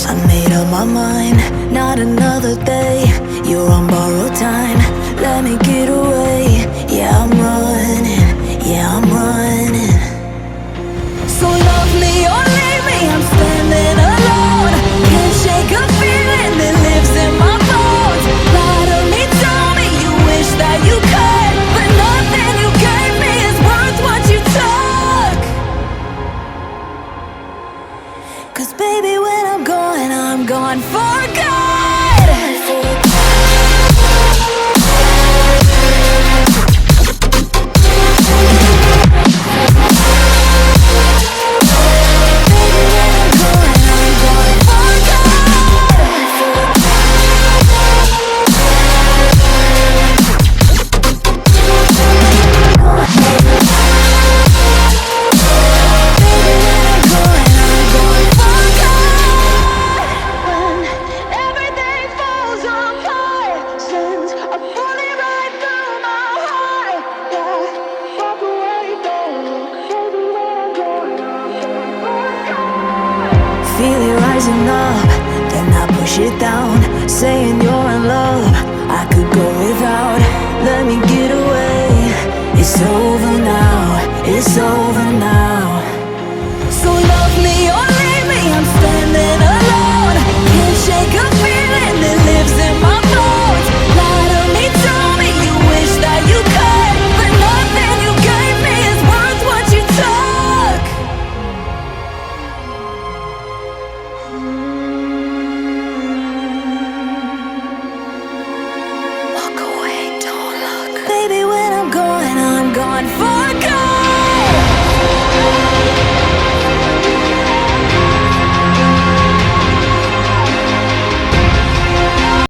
I made up my mind, not another day. You're on borrowed time, let me get away. Yeah, I'm running, yeah, I'm running. So love me or leave me, I'm standing alone. Can't shake a feeling that lives in my bones. Lie to me, tell me you wish that you could, but nothing you gave me is worth what you took. 'Cause baby, when I'm gone for good. Feel it rising up, then I push it down, saying you're in love, I could go without. Let me get away, it's over now, it's over